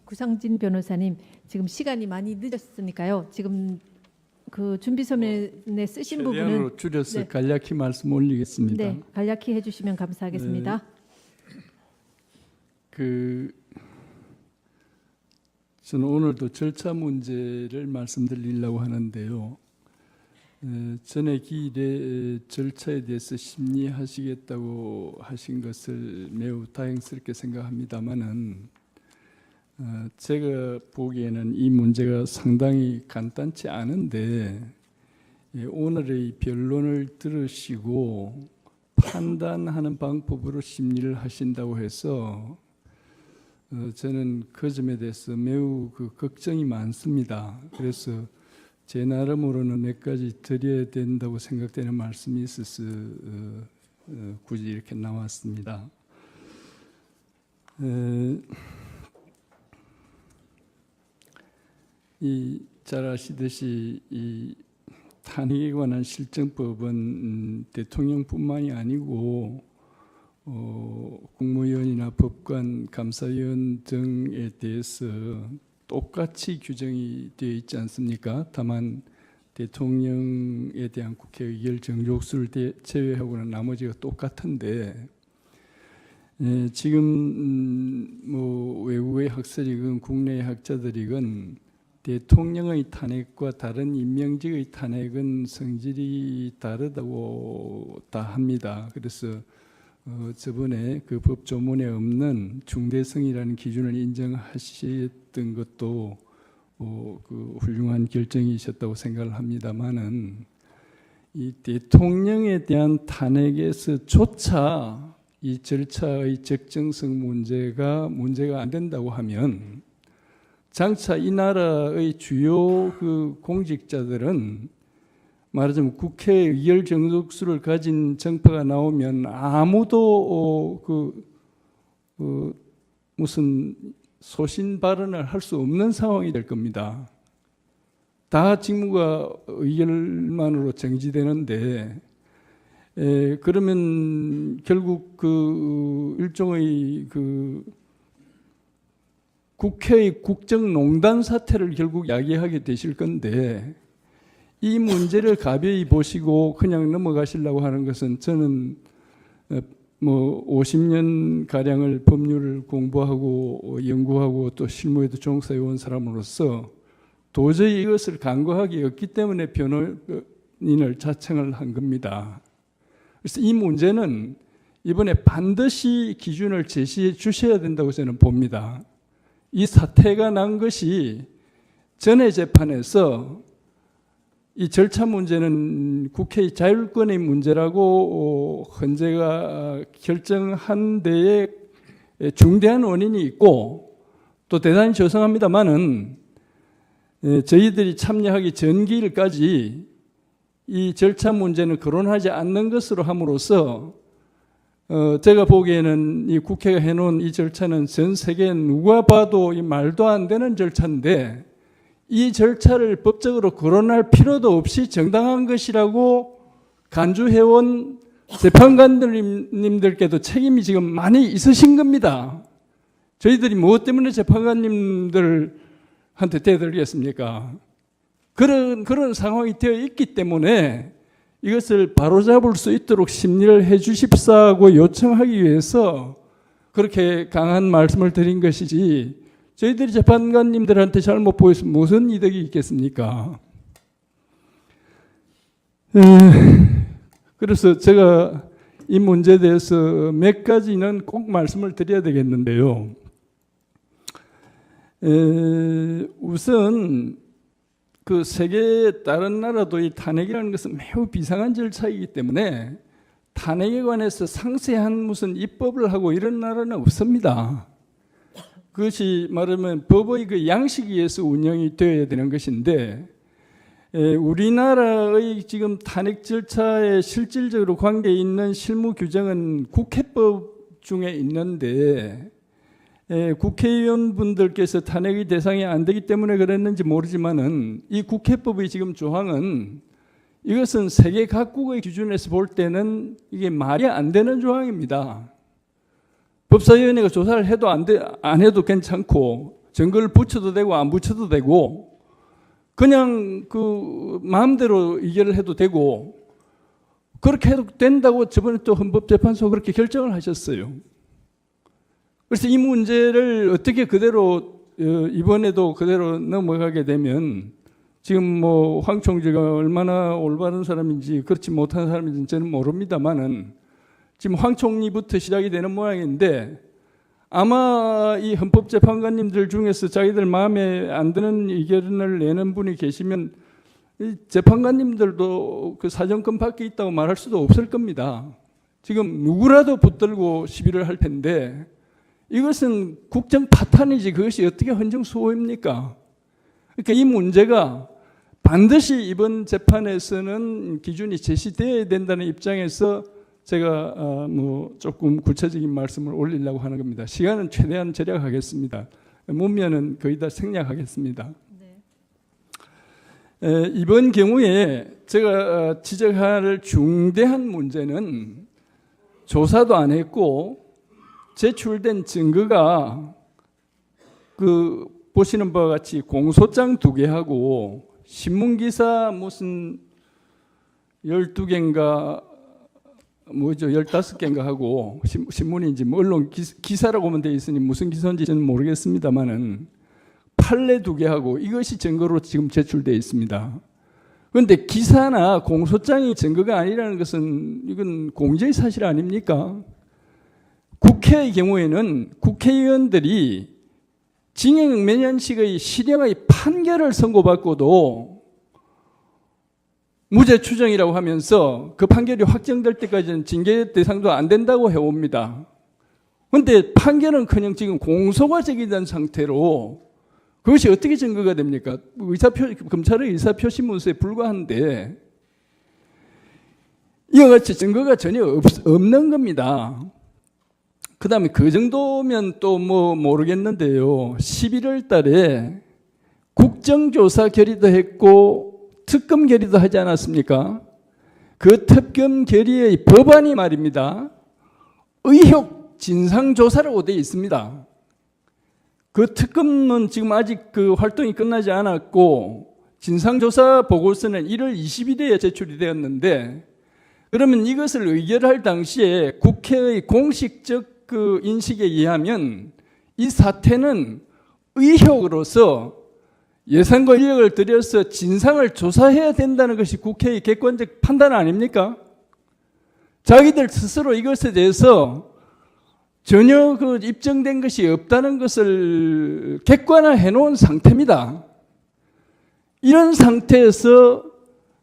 구상진 변호사님, 지금 시간이 많이 늦었으니까요. 지금 그 준비 서면에 쓰신 부분은 최대한으로 줄여서 네. 간략히 말씀 올리겠습니다. 네, 간략히 해주시면 감사하겠습니다. 저는 오늘도 절차 문제를 말씀드리려고 하는데요. 전에 기일에 절차에 대해서 심리하시겠다고 하신 것을 매우 다행스럽게 생각합니다마는 제가 보기에는 이 문제가 상당히 간단치 않은데 오늘의 변론을 들으시고 판단하는 방법으로 심리를 하신다고 해서 저는 그 점에 대해서 매우 걱정이 많습니다. 그래서 제 나름으로는 몇 가지 드려야 된다고 생각되는 말씀이 있어서 굳이 이렇게 나왔습니다. 잘 아시듯이 이 탄핵에 관한 실정법은 대통령뿐만이 아니고 국무위원이나 법관, 감사위원 등에 대해서 똑같이 규정이 되어 있지 않습니까? 다만 대통령에 대한 국회 의결 정족수를 제외하고는 나머지가 똑같은데 지금 외국의 학설이건 국내의 학자들이건 대통령의 탄핵과 다른 임명직의 탄핵은 성질이 다르다고 다 합니다. 그래서 저번에 그 법조문에 없는 중대성이라는 기준을 인정하셨던 것도 훌륭한 결정이셨다고 생각을 합니다만은 이 대통령에 대한 탄핵에서조차 이 절차의 적정성 문제가 안 된다고 하면 장차 이 나라의 주요 공직자들은 말하자면 국회 의결 정족수를 가진 정파가 나오면 아무도 무슨 소신 발언을 할 수 없는 상황이 될 겁니다. 다 직무가 의결만으로 정지되는데 그러면 결국 일종의 국회의 국정농단 사태를 결국 야기하게 되실 건데 이 문제를 가벼이 보시고 그냥 넘어가시려고 하는 것은 저는 50년 가량을 법률을 공부하고 연구하고 또 실무에도 종사해 온 사람으로서 도저히 이것을 간과하기 없기 때문에 변호인을 자청을 한 겁니다. 그래서 이 문제는 이번에 반드시 기준을 제시해 주셔야 된다고 저는 봅니다. 이 사태가 난 것이 전에 재판에서 이 절차 문제는 국회의 자율권의 문제라고 헌재가 결정한 데에 중대한 원인이 있고 또 대단히 죄송합니다마는 저희들이 참여하기 전기일까지 이 절차 문제는 거론하지 않는 것으로 함으로써 제가 보기에는 이 국회가 해놓은 이 절차는 전 세계 누가 봐도 이 말도 안 되는 절차인데 이 절차를 법적으로 거론할 필요도 없이 정당한 것이라고 간주해온 재판관님들께도 책임이 지금 많이 있으신 겁니다. 저희들이 무엇 때문에 재판관님들한테 대들겠습니까? 그런 상황이 되어 있기 때문에 이것을 바로잡을 수 있도록 심리를 해 주십사고 요청하기 위해서 그렇게 강한 말씀을 드린 것이지 저희들이 재판관님들한테 잘못 보였으면 무슨 이득이 있겠습니까? 그래서 제가 이 문제에 대해서 몇 가지는 꼭 말씀을 드려야 되겠는데요. 우선 그 세계 다른 나라도 이 탄핵이라는 것은 매우 비상한 절차이기 때문에 탄핵에 관해서 상세한 무슨 입법을 하고 이런 나라는 없습니다. 그것이 말하면 법의 그 양식에 의해서 운영이 되어야 되는 것인데 우리나라의 지금 탄핵 절차에 실질적으로 관계 있는 실무 규정은 국회법 중에 있는데 국회의원분들께서 탄핵의 대상이 안 되기 때문에 그랬는지 모르지만은 이 국회법의 지금 조항은 이것은 세계 각국의 기준에서 볼 때는 이게 말이 안 되는 조항입니다. 법사위원회가 조사를 해도 안 해도 괜찮고 증거를 붙여도 되고 안 붙여도 되고 그냥 그 마음대로 의결을 해도 되고 그렇게 해도 된다고 저번에 또 헌법재판소가 그렇게 결정을 하셨어요. 그래서 이 문제를 어떻게 그대로 이번에도 그대로 넘어가게 되면 지금 뭐 황 총재가 얼마나 올바른 사람인지 그렇지 못한 사람인지 저는 모릅니다만은 지금 황 총리부터 시작이 되는 모양인데 아마 이 헌법재판관님들 중에서 자기들 마음에 안 드는 의견을 내는 분이 계시면 이 재판관님들도 그 사정권 밖에 있다고 말할 수도 없을 겁니다. 지금 누구라도 붙들고 시비를 할 텐데 이것은 국정 파탄이지 그것이 어떻게 헌정수호입니까? 그러니까 이 문제가 반드시 이번 재판에서는 기준이 제시되어야 된다는 입장에서 제가 뭐 조금 구체적인 말씀을 올리려고 하는 겁니다. 시간은 최대한 절약하겠습니다. 문면은 거의 다 생략하겠습니다. 네. 이번 경우에 제가 지적할 중대한 문제는 조사도 안 했고 제출된 증거가 그 보시는 바와 같이 공소장 2개하고 신문기사 무슨 12개인가 뭐죠 15개인가 하고 신문인지 뭐 언론 기사라고만 되어 있으니 무슨 기사인지 저는 모르겠습니다만은 판례 2개하고 이것이 증거로 지금 제출되어 있습니다. 그런데 기사나 공소장이 증거가 아니라는 것은 이건 공개의 사실 아닙니까? 국회의 경우에는 국회의원들이 징역 몇 년씩의 실형의 판결을 선고받고도 무죄 추정이라고 하면서 그 판결이 확정될 때까지는 징계 대상도 안 된다고 해옵니다. 그런데 판결은커녕 지금 공소가 제기된 상태로 그것이 어떻게 증거가 됩니까? 검찰의 의사표시문서에 불과한데 이와 같이 증거가 전혀 없는 겁니다. 그 다음에 그 정도면 또 뭐 모르겠는데요. 11월 달에 국정조사 결의도 했고 특검 결의도 하지 않았습니까? 그 특검 결의의 법안이 말입니다. 의혹 진상조사라고 되어 있습니다. 그 특검은 지금 아직 그 활동이 끝나지 않았고 진상조사 보고서는 1월 20일에 제출이 되었는데 그러면 이것을 의결할 당시에 국회의 공식적 그 인식에 의하면 이 사태는 의혹으로서 예산과 인력을 들여서 진상을 조사해야 된다는 것이 국회의 객관적 판단 아닙니까? 자기들 스스로 이것에 대해서 전혀 그 입증된 것이 없다는 것을 객관화해 놓은 상태입니다. 이런 상태에서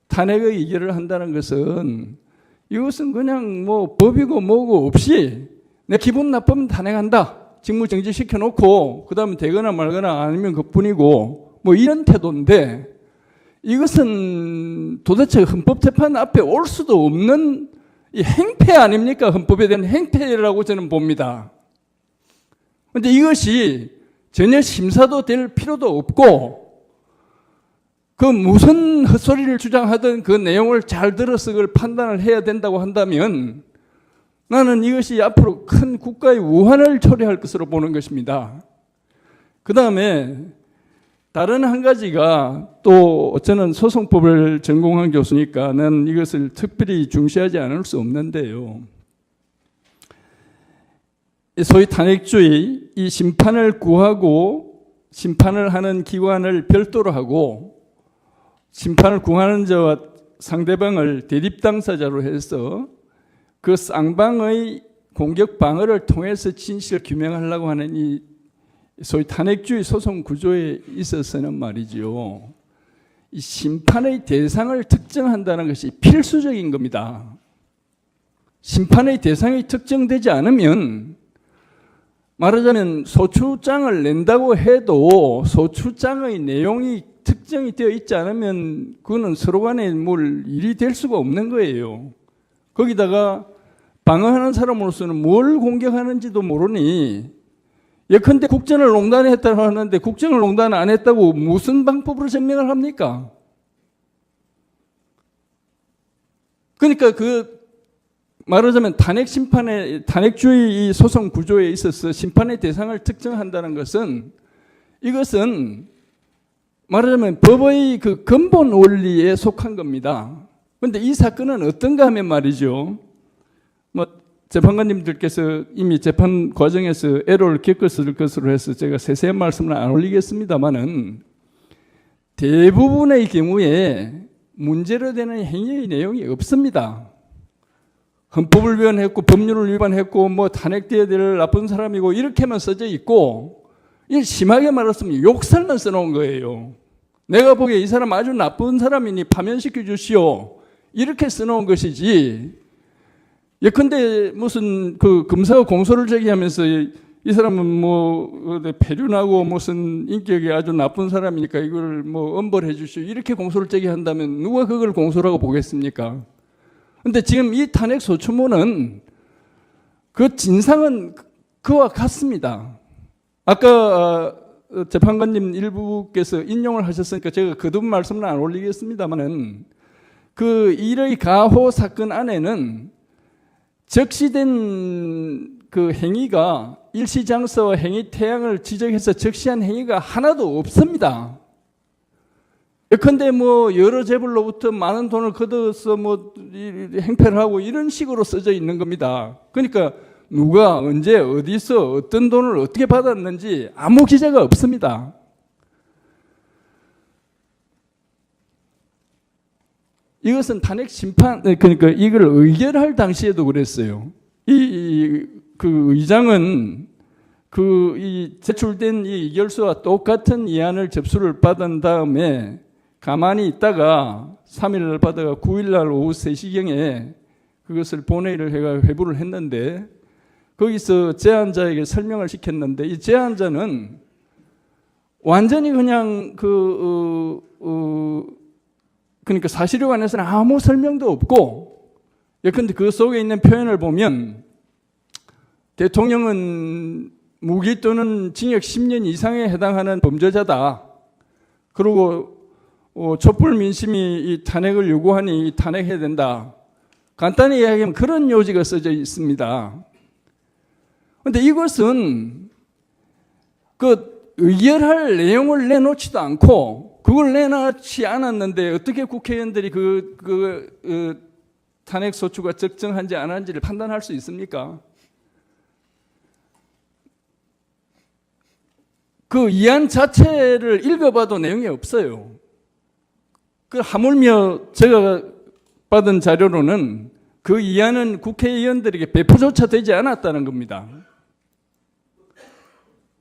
탄핵의 의결을 한다는 것은 이것은 그냥 뭐 법이고 뭐고 없이 내 기분 나쁘면 탄핵한다. 직무 정지시켜 놓고 그 다음에 되거나 말거나 아니면 그뿐이고 뭐 이런 태도인데 이것은 도대체 헌법재판 앞에 올 수도 없는 이 행패 아닙니까? 헌법에 대한 행패라고 저는 봅니다. 그런데 이것이 전혀 심사도 될 필요도 없고 그 무슨 헛소리를 주장하던 그 내용을 잘 들어서 그걸 판단을 해야 된다고 한다면 나는 이것이 앞으로 큰 국가의 우환을 초래할 것으로 보는 것입니다. 그 다음에 다른 한 가지가 또 저는 소송법을 전공한 교수니까 난 이것을 특별히 중시하지 않을 수 없는데요. 소위 탄핵주의, 이 심판을 구하고 심판을 하는 기관을 별도로 하고 심판을 구하는 자와 상대방을 대립당사자로 해서 그 쌍방의 공격 방어를 통해서 진실을 규명하려고 하는 이 소위 탄핵주의 소송 구조에 있어서는 말이죠. 이 심판의 대상을 특정한다는 것이 필수적인 겁니다. 심판의 대상이 특정되지 않으면 말하자면 소추장을 낸다고 해도 소추장의 내용이 특정이 되어 있지 않으면 그거는 서로 간에 뭘 일이 될 수가 없는 거예요. 거기다가 방어하는 사람으로서는 뭘 공격하는지도 모르니 예컨대 국정을 농단했다고 하는데 국정을 농단 안 했다고 무슨 방법으로 증명을 합니까? 그러니까 그 말하자면 탄핵주의 소송 구조에 있어서 심판의 대상을 특정한다는 것은 이것은 말하자면 법의 그 근본 원리에 속한 겁니다. 그런데 이 사건은 어떤가 하면 말이죠. 뭐 재판관님들께서 이미 재판 과정에서 애로를 겪었을 것으로 해서 제가 세세한 말씀을 안 올리겠습니다만은 대부분의 경우에 문제로 되는 행위의 내용이 없습니다. 헌법을 위반했고 법률을 위반했고 뭐 탄핵돼야 될 나쁜 사람이고 이렇게만 써져 있고, 이 심하게 말했으면 욕설만 써놓은 거예요. 내가 보기에 이 사람 아주 나쁜 사람이니 파면시켜 주시오, 이렇게 써놓은 것이지. 예컨대 무슨 그 검사가 공소를 제기하면서 이 사람은 뭐 폐륜하고 무슨 인격이 아주 나쁜 사람이니까 이걸 뭐 엄벌해 주시오, 이렇게 공소를 제기한다면 누가 그걸 공소라고 보겠습니까? 근데 지금 이 탄핵 소추문은 그 진상은 그와 같습니다. 아까 재판관님 일부께서 인용을 하셨으니까 제가 거듭 말씀을 안 올리겠습니다만은 그 일의 가호 사건 안에는 적시된 그 행위가 일시장소와 행위 태양을 지적해서 적시한 행위가 하나도 없습니다. 예컨대 뭐 여러 재벌로부터 많은 돈을 걷어서 뭐 행패를 하고 이런 식으로 써져 있는 겁니다. 그러니까 누가 언제 어디서 어떤 돈을 어떻게 받았는지 아무 기재가 없습니다. 이것은 탄핵 심판, 그러니까 이걸 의결할 당시에도 그랬어요. 그 의장은 이 제출된 이 의결서와 똑같은 이안을 접수를 받은 다음에 가만히 있다가 3일날 받아가 9일날 오후 3시경에 그것을 본회의를 해가 회부를 했는데, 거기서 제안자에게 설명을 시켰는데 이 제안자는 완전히 그냥 그러니까 사실에 관해서는 아무 설명도 없고, 예컨대 그 속에 있는 표현을 보면 대통령은 무기 또는 징역 10년 이상에 해당하는 범죄자다. 그리고 촛불 민심이 이 탄핵을 요구하니 탄핵해야 된다. 간단히 이야기하면 그런 요지가 써져 있습니다. 그런데 이것은 그 의결할 내용을 내놓지도 않고, 그걸 내놓지 않았는데 어떻게 국회의원들이 탄핵 소추가 적정한지 안 한지를 판단할 수 있습니까? 그 이안 자체를 읽어봐도 내용이 없어요. 그 하물며 제가 받은 자료로는 그 이안은 국회의원들에게 배포조차 되지 않았다는 겁니다.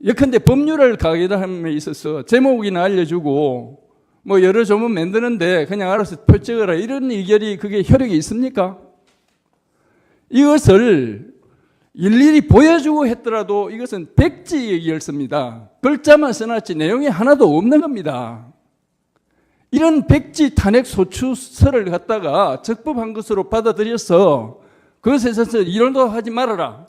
예컨대 법률을 가결함에 있어서 제목이나 알려주고 뭐 여러 조문 만드는데 그냥 알아서 표 찍어라, 이런 의결이 그게 효력이 있습니까? 이것을 일일이 보여주고 했더라도 이것은 백지 의결서입니다. 글자만 써놨지 내용이 하나도 없는 겁니다. 이런 백지 탄핵 소추서를 갖다가 적법한 것으로 받아들여서 그것에 있어서 이론도 하지 말아라,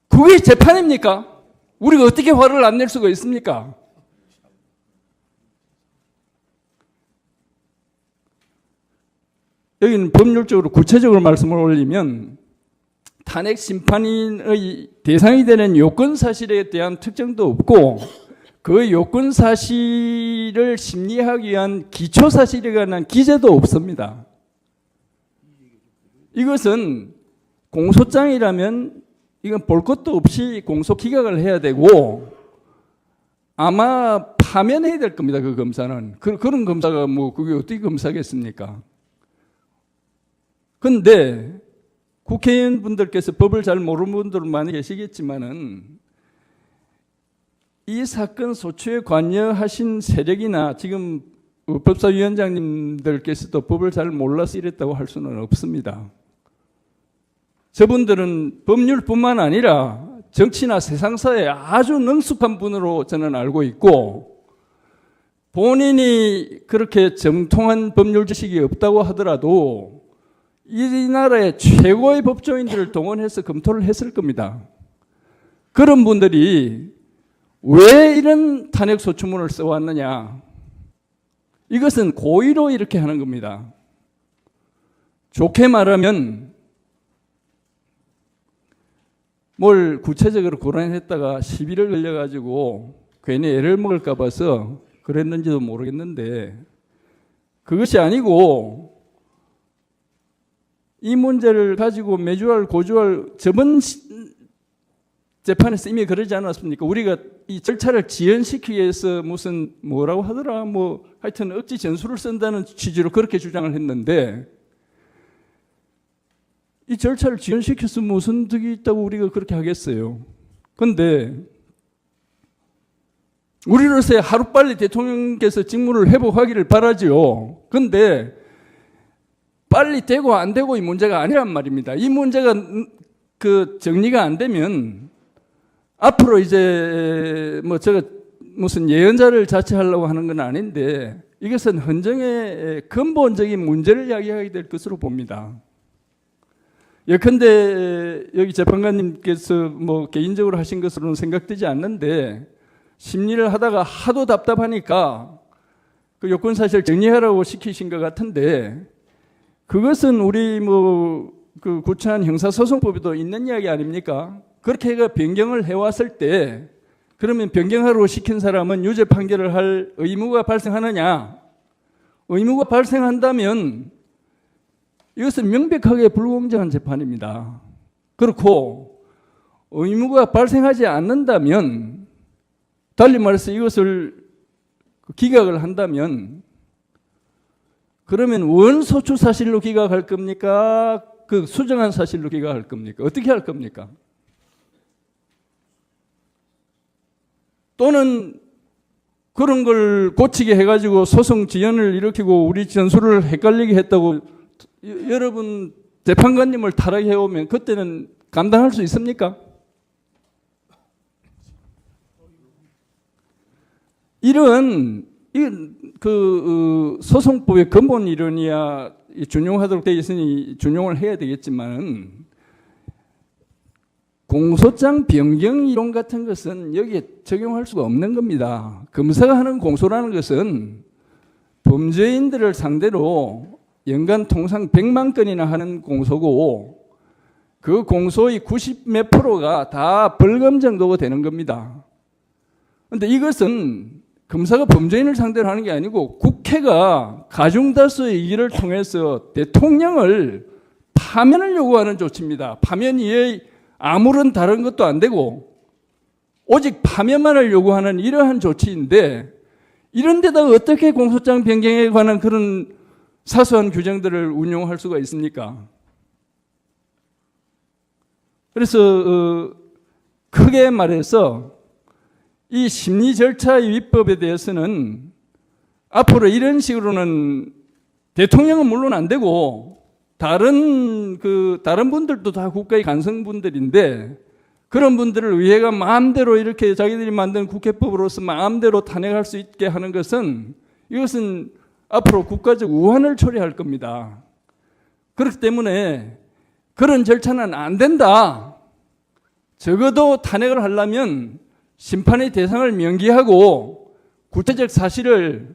그게 재판입니까? 우리가 어떻게 화를 안 낼 수가 있습니까? 여기는 법률적으로 구체적으로 말씀을 올리면 탄핵 심판인의 대상이 되는 요건 사실에 대한 특정도 없고, 그 요건 사실을 심리하기 위한 기초 사실에 관한 기재도 없습니다. 이것은 공소장이라면 이건 볼 것도 없이 공소 기각을 해야 되고 아마 파면해야 될 겁니다. 그 검사는. 그런 검사가 뭐 그게 어떻게 검사겠습니까? 그런데 국회의원분들께서 법을 잘 모르는 분들은 많이 계시겠지만은 이 사건 소추에 관여하신 세력이나 지금 법사위원장님들께서도 법을 잘 몰라서 이랬다고 할 수는 없습니다. 저분들은 법률뿐만 아니라 정치나 세상사에 아주 능숙한 분으로 저는 알고 있고, 본인이 그렇게 정통한 법률 지식이 없다고 하더라도 이 나라의 최고의 법조인들을 동원해서 검토를 했을 겁니다. 그런 분들이 왜 이런 탄핵 소추문을 써왔느냐, 이것은 고의로 이렇게 하는 겁니다. 좋게 말하면 뭘 구체적으로 고란했다가 시비를 걸려가지고 괜히 애를 먹을까 봐서 그랬는지도 모르겠는데 그것이 아니고 이 문제를 가지고 매주할 고주할 저번 재판에서 이미 그러지 않았습니까? 우리가 이 절차를 지연시키기 위해서 무슨 뭐라고 하더라 뭐 하여튼 억지 전술을 쓴다는 취지로 그렇게 주장을 했는데 이 절차를 지연시켜서 무슨 득이 있다고 우리가 그렇게 하겠어요? 근데 우리로서야 하루빨리 대통령께서 직무를 회복하기를 바라지요. 근데 빨리 되고 안 되고 이 문제가 아니란 말입니다. 이 문제가 그 정리가 안 되면 앞으로 이제 뭐 제가 무슨 예언자를 자처하려고 하는 건 아닌데 이것은 헌정의 근본적인 문제를 이야기하게 될 것으로 봅니다. 예컨대 여기 재판관님께서 뭐 개인적으로 하신 것으로는 생각되지 않는데 심리를 하다가 하도 답답하니까 그 요건 사실 정리하라고 시키신 것 같은데 그것은 우리 뭐 그 구체한 형사소송법에도 있는 이야기 아닙니까? 그렇게 해가 변경을 해왔을 때 그러면 변경하라고 시킨 사람은 유죄 판결을 할 의무가 발생하느냐? 의무가 발생한다면 이것은 명백하게 불공정한 재판입니다. 그렇고 의무가 발생하지 않는다면 달리 말해서 이것을 기각을 한다면 그러면 원소추 사실로 기각할 겁니까? 그 수정한 사실로 기각할 겁니까? 어떻게 할 겁니까? 또는 그런 걸 고치게 해가지고 소송 지연을 일으키고 우리 전술을 헷갈리게 했다고 여러분 재판관님을 타락해 오면 그때는 감당할 수 있습니까? 이런 그 소송법의 근본 이론이야 준용하도록 되어 있으니 준용을 해야 되겠지만 공소장 변경 이론 같은 것은 여기에 적용할 수가 없는 겁니다. 검사가 하는 공소라는 것은 범죄인들을 상대로 연간 통상 100만 건이나 하는 공소고 그 공소의 90몇 프로가 다 벌금 정도가 되는 겁니다. 그런데 이것은 검사가 범죄인을 상대로 하는 게 아니고 국회가 가중다수의 의결을 통해서 대통령을 파면을 요구하는 조치입니다. 파면 이외에 아무런 다른 것도 안 되고 오직 파면만을 요구하는 이러한 조치인데 이런 데다가 어떻게 공소장 변경에 관한 그런 사소한 규정들을 운용할 수가 있습니까? 그래서 크게 말해서 이 심리 절차의 위법에 대해서는 앞으로 이런 식으로는 대통령은 물론 안 되고 다른 분들도 다 국가의 간성분들인데 그런 분들을 의회가 마음대로 이렇게 자기들이 만든 국회법으로서 마음대로 탄핵할 수 있게 하는 것은 이것은 앞으로 국가적 우환을 초래할 겁니다. 그렇기 때문에 그런 절차는 안 된다. 적어도 탄핵을 하려면 심판의 대상을 명기하고 구체적 사실을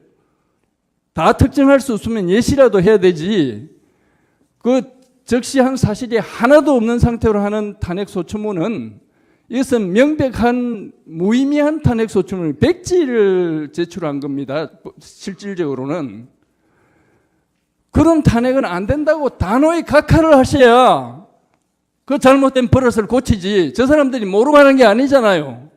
다 특정할 수 없으면 예시라도 해야 되지. 그 적시한 사실이 하나도 없는 상태로 하는 탄핵 소추문은 이것은 명백한 무의미한 탄핵 소추문을 백지를 제출한 겁니다. 실질적으로는. 그런 탄핵은 안 된다고 단호히 각하를 하셔야 그 잘못된 버릇을 고치지. 저 사람들이 모르고 하는 게 아니잖아요.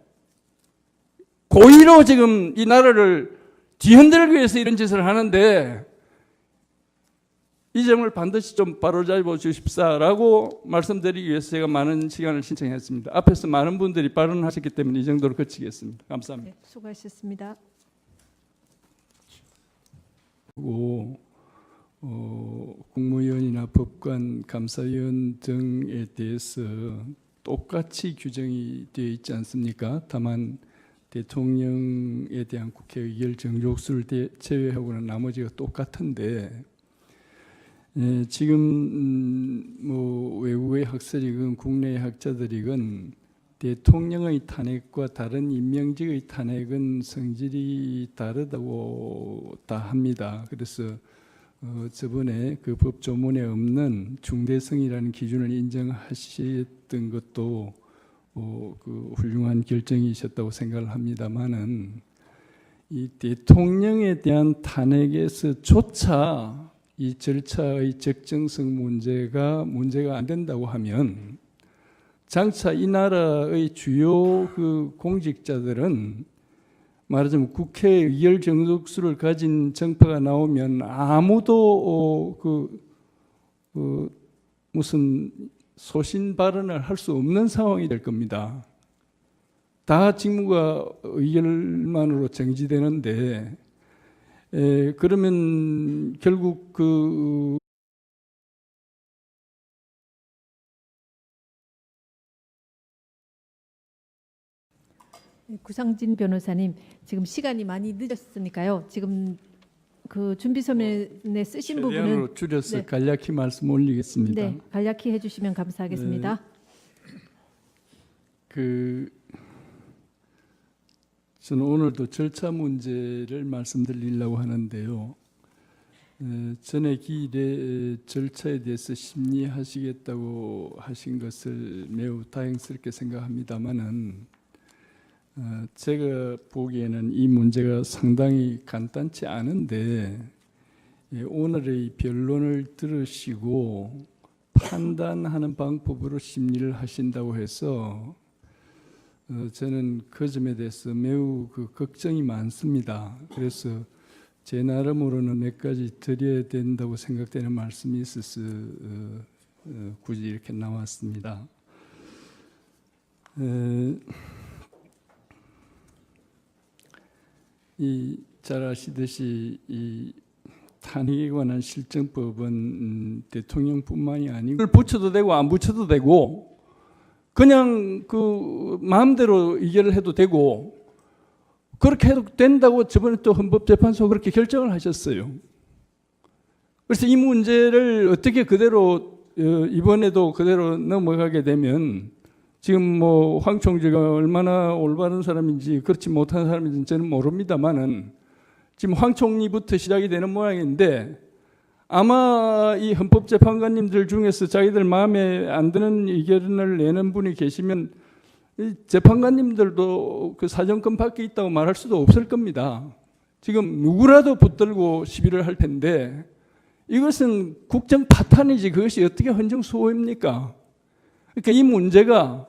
고의로 지금 이 나라를 뒤흔들기 위해서 이런 짓을 하는데 이 점을 반드시 좀 바로잡아 주십사라고 말씀드리기 위해서 제가 많은 시간을 신청했습니다. 앞에서 많은 분들이 발언하셨기 때문에 이 정도로 그치겠습니다. 감사합니다. 네, 수고하셨습니다. 국무위원이나 법관, 감사위원 등에 대해서 똑같이 규정이 되어 있지 않습니까? 다만 대통령에 대한 국회 의결 정족수를 제외하고는 나머지가 똑같은데 지금 뭐 외국의 학설이건 국내의 학자들이건 대통령의 탄핵과 다른 임명직의 탄핵은 성질이 다르다고 다 합니다. 그래서 저번에 그 법조문에 없는 중대성이라는 기준을 인정하셨던 것도 그 훌륭한 결정이셨다고 생각을 합니다만은 이 대통령에 대한 탄핵에서조차 이 절차의 적정성 문제가 안 된다고 하면 장차 이 나라의 주요 그 공직자들은 말하자면 국회에 의결 정족수를 가진 정파가 나오면 아무도 무슨 소신 발언을 할 수 없는 상황이 될 겁니다. 다 직무가 의결만으로 정지되는데 그러면 결국 구상진 변호사님, 지금 시간이 많이 늦었으니까요. 지금 그 준비 서면에 쓰신 부분은 최대한으로 줄여서 네. 간략히 말씀 올리겠습니다. 네, 간략히 해주시면 감사하겠습니다. 저는 오늘도 절차 문제를 말씀드리려고 하는데요. 전에 기일에 절차에 대해서 심리하시겠다고 하신 것을 매우 다행스럽게 생각합니다만은 제가 보기에는 이 문제가 상당히 간단치 않은데 오늘의 변론을 들으시고 판단하는 방법으로 심리를 하신다고 해서 저는 그 점에 대해서 매우 걱정이 많습니다. 그래서 제 나름으로는 몇 가지 드려야 된다고 생각되는 말씀이 있어서 굳이 이렇게 나왔습니다. 잘 아시듯이 이 탄핵에 관한 실정법은 대통령뿐만이 아니고 그걸 붙여도 되고 안 붙여도 되고 그냥 그 마음대로 의결을 해도 되고 그렇게 해도 된다고 저번에 또 헌법재판소 그렇게 결정을 하셨어요. 그래서 이 문제를 어떻게 그대로 이번에도 그대로 넘어가게 되면 지금 뭐 황 총재가 얼마나 올바른 사람인지 그렇지 못한 사람인지 저는 모릅니다만은 지금 황 총리부터 시작이 되는 모양인데 아마 이 헌법재판관님들 중에서 자기들 마음에 안 드는 의견을 내는 분이 계시면 이 재판관님들도 그 사정권 밖에 있다고 말할 수도 없을 겁니다. 지금 누구라도 붙들고 시비를 할 텐데 이것은 국정 파탄이지 그것이 어떻게 헌정수호입니까? 그러니까 이 문제가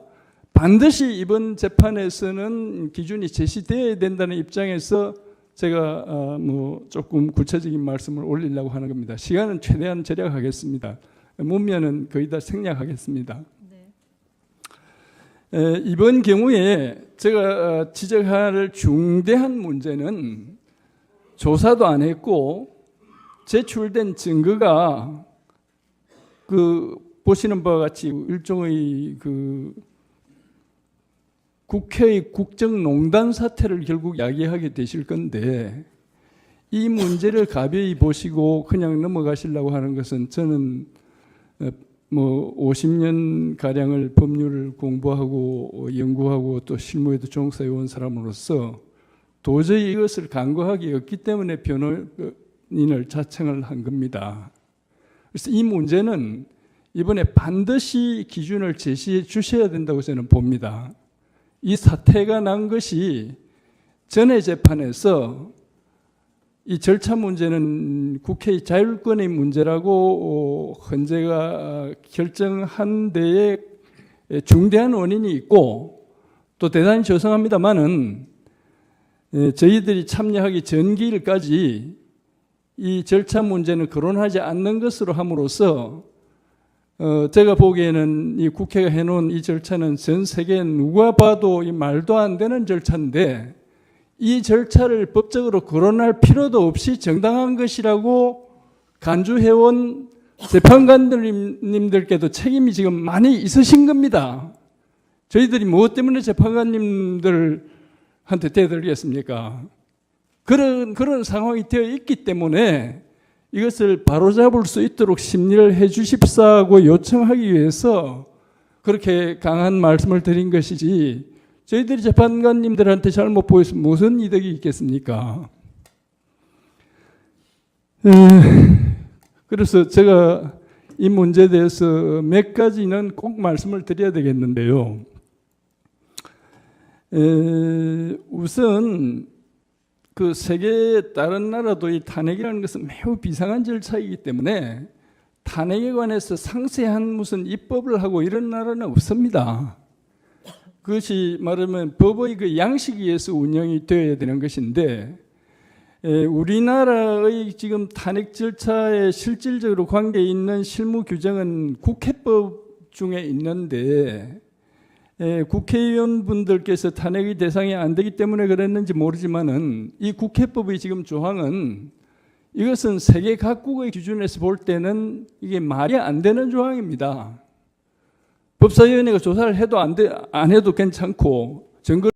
반드시 이번 재판에서는 기준이 제시되어야 된다는 입장에서 제가 뭐 조금 구체적인 말씀을 올리려고 하는 겁니다. 시간은 최대한 절약하겠습니다. 문면은 거의 다 생략하겠습니다. 네. 이번 경우에 제가 지적할 중대한 문제는 조사도 안 했고 제출된 증거가 보시는 바와 같이 일종의 국회의 국정농단 사태를 결국 야기하게 되실 건데 이 문제를 가벼이 보시고 그냥 넘어가시려고 하는 것은 저는 뭐 50년 가량을 법률을 공부하고 연구하고 또 실무에도 종사해 온 사람으로서 도저히 이것을 간과하기 없기 때문에 변호인을 자청을 한 겁니다. 그래서 이 문제는 이번에 반드시 기준을 제시해 주셔야 된다고 저는 봅니다. 이 사태가 난 것이 전에 재판에서 이 절차 문제는 국회의 자율권의 문제라고 헌재가 결정한 데에 중대한 원인이 있고 또 대단히 죄송합니다만은 저희들이 참여하기 전기일까지 이 절차 문제는 거론하지 않는 것으로 함으로써 제가 보기에는 이 국회가 해놓은 이 절차는 전 세계 누가 봐도 이 말도 안 되는 절차인데 이 절차를 법적으로 거론할 필요도 없이 정당한 것이라고 간주해온 재판관님들께도 책임이 지금 많이 있으신 겁니다. 저희들이 무엇 때문에 재판관님들한테 대들겠습니까? 그런 상황이 되어 있기 때문에 이것을 바로잡을 수 있도록 심리를 해 주십사고 요청하기 위해서 그렇게 강한 말씀을 드린 것이지 저희들이 재판관님들한테 잘못 보여서 무슨 이득이 있겠습니까? 그래서 제가 이 문제에 대해서 몇 가지는 꼭 말씀을 드려야 되겠는데요. 우선 그 세계 다른 나라도 이 탄핵이라는 것은 매우 비상한 절차이기 때문에 탄핵에 관해서 상세한 무슨 입법을 하고 이런 나라는 없습니다. 그것이 말하면 법의 그 양식에 의해서 운영이 되어야 되는 것인데, 우리나라의 지금 탄핵 절차에 실질적으로 관계 있는 실무 규정은 국회법 중에 있는데, 국회의원분들께서 탄핵의 대상이 안 되기 때문에 그랬는지 모르지만은 이 국회법의 지금 조항은 이것은 세계 각국의 기준에서 볼 때는 이게 말이 안 되는 조항입니다. 법사위원회가 조사를 해도 안 해도 괜찮고 증거